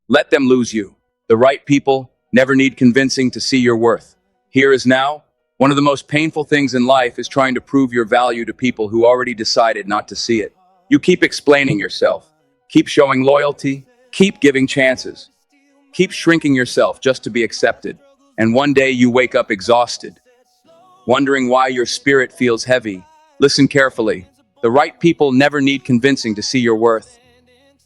Let them lose you. The right people never need convincing to see your worth. Here is now. One of the most painful things in life is trying to prove your value to people who already decided not to see it. You keep explaining yourself, keep showing loyalty, keep giving chances, keep shrinking yourself just to be accepted. And one day you wake up exhausted, wondering why your spirit feels heavy. Listen carefully. The right people never need convincing to see your worth.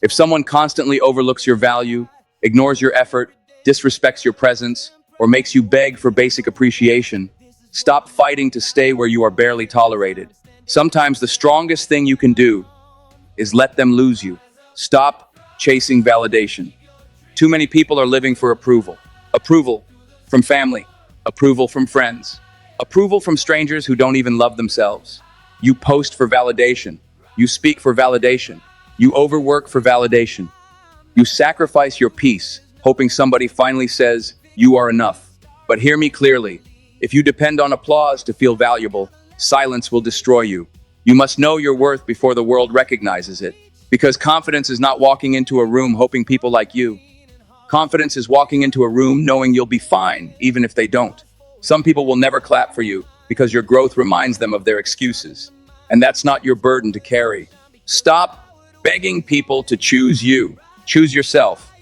If someone constantly overlooks your value, ignores your effort, disrespects your presence, or makes you beg for basic appreciation, stop fighting to stay where you are barely tolerated. Sometimes the strongest thing you can do is let them lose you. Stop chasing validation. Too many people are living for approval. Approval from family, approval from friends, approval from strangers who don't even love themselves. You post for validation. You speak for validation. You overwork for validation. You sacrifice your peace, hoping somebody finally says, "You are enough." But hear me clearly. If you depend on applause to feel valuable, silence will destroy you. You must know your worth before the world recognizes it. Because confidence is not walking into a room hoping people like you. Confidence is walking into a room knowing you'll be fine, even if they don't. Some people will never clap for you because your growth reminds them of their excuses. And that's not your burden to carry. Stop begging people to choose you. Choose yourself.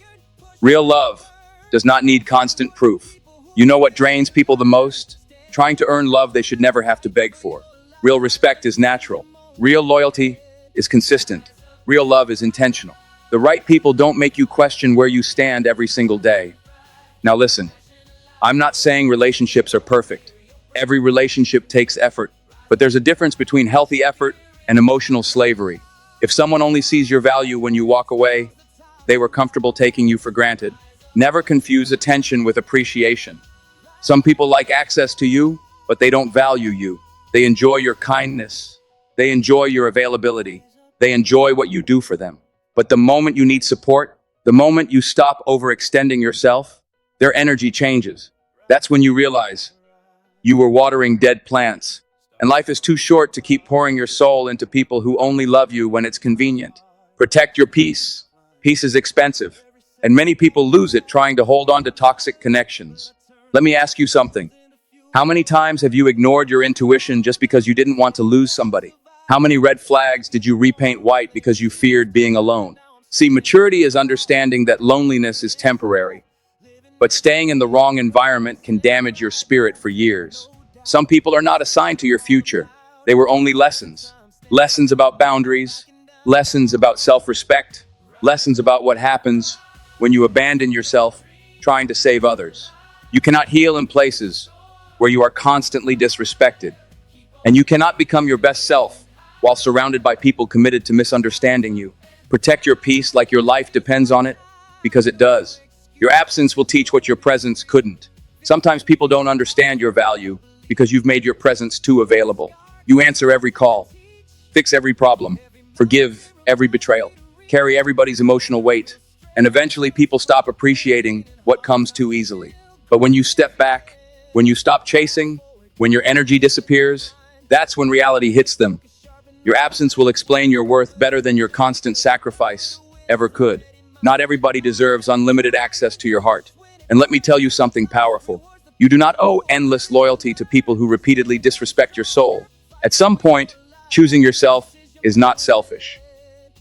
Real love does not need constant proof. You know what drains people the most? Trying to earn love they should never have to beg for. Real respect is natural. Real loyalty is consistent. Real love is intentional. The right people don't make you question where you stand every single day. Now listen, I'm not saying relationships are perfect. Every relationship takes effort, but there's a difference between healthy effort and emotional slavery. If someone only sees your value when you walk away, they were comfortable taking you for granted. Never confuse attention with appreciation. Some people like access to you, but they don't value you. They enjoy your kindness. They enjoy your availability. They enjoy what you do for them. But the moment you need support, the moment you stop overextending yourself, their energy changes. That's when you realize you were watering dead plants. And life is too short to keep pouring your soul into people who only love you when it's convenient. Protect your peace. Peace is expensive, and many people lose it trying to hold on to toxic connections. Let me ask you something. How many times have you ignored your intuition just because you didn't want to lose somebody? How many red flags did you repaint white because you feared being alone? See, maturity is understanding that loneliness is temporary, but staying in the wrong environment can damage your spirit for years. Some people are not assigned to your future. They were only lessons. Lessons about boundaries, lessons about self-respect, lessons about what happens when you abandon yourself trying to save others. You cannot heal in places where you are constantly disrespected. And you cannot become your best self while surrounded by people committed to misunderstanding you. Protect your peace like your life depends on it, because it does. Your absence will teach what your presence couldn't. Sometimes people don't understand your value because you've made your presence too available. You answer every call, fix every problem, forgive every betrayal, carry everybody's emotional weight, and eventually people stop appreciating what comes too easily. But when you step back, when you stop chasing, when your energy disappears, that's when reality hits them. Your absence will explain your worth better than your constant sacrifice ever could. Not everybody deserves unlimited access to your heart. And let me tell you something powerful. You do not owe endless loyalty to people who repeatedly disrespect your soul. At some point, choosing yourself is not selfish.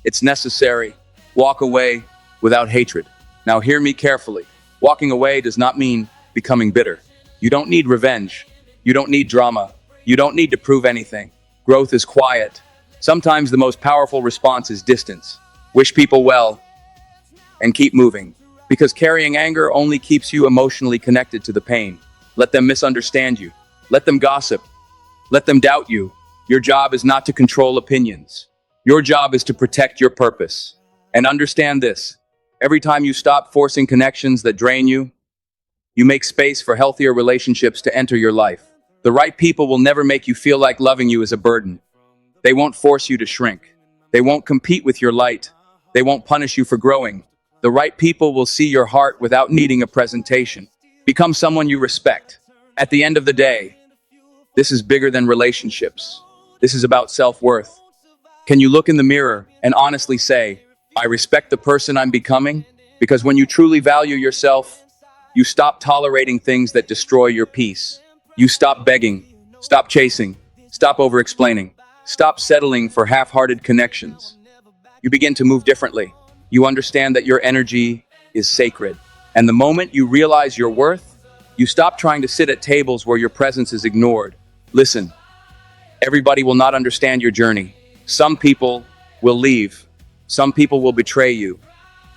It's necessary. Walk away without hatred. Now hear me carefully. Walking away does not mean becoming bitter. You don't need revenge. You don't need drama. You don't need to prove anything. Growth is quiet. Sometimes the most powerful response is distance. Wish people well and keep moving. Because carrying anger only keeps you emotionally connected to the pain. Let them misunderstand you. Let them gossip. Let them doubt you. Your job is not to control opinions. Your job is to protect your purpose. And understand this. Every time you stop forcing connections that drain you, you make space for healthier relationships to enter your life. The right people will never make you feel like loving you is a burden. They won't force you to shrink. They won't compete with your light. They won't punish you for growing. The right people will see your heart without needing a presentation. Become someone you respect. At the end of the day, this is bigger than relationships. This is about self-worth. Can you look in the mirror and honestly say, I respect the person I'm becoming? Because when you truly value yourself, you stop tolerating things that destroy your peace. You stop begging, stop chasing, stop over-explaining, stop settling for half-hearted connections. You begin to move differently. You understand that your energy is sacred. And the moment you realize your worth, you stop trying to sit at tables where your presence is ignored. Listen, everybody will not understand your journey. Some people will leave. Some people will betray you.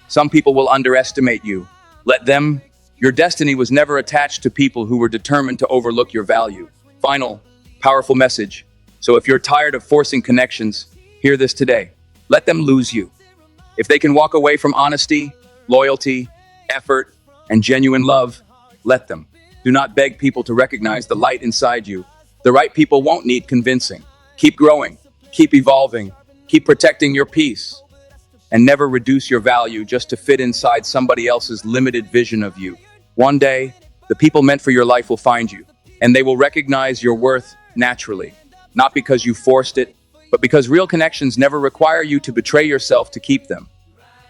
Some people will underestimate you. Let them. Your destiny was never attached to people who were determined to overlook your value. Final, powerful message. So if you're tired of forcing connections, hear this today. Let them lose you. If they can walk away from honesty, loyalty, effort, and genuine love, let them. Do not beg people to recognize the light inside you. The right people won't need convincing. Keep growing, keep evolving, keep protecting your peace, and never reduce your value just to fit inside somebody else's limited vision of you. One day, the people meant for your life will find you, and they will recognize your worth naturally, not because you forced it, but because real connections never require you to betray yourself to keep them.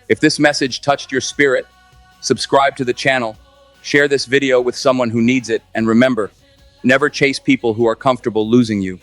If this message touched your spirit, subscribe to the channel, share this video with someone who needs it, and remember, never chase people who are comfortable losing you.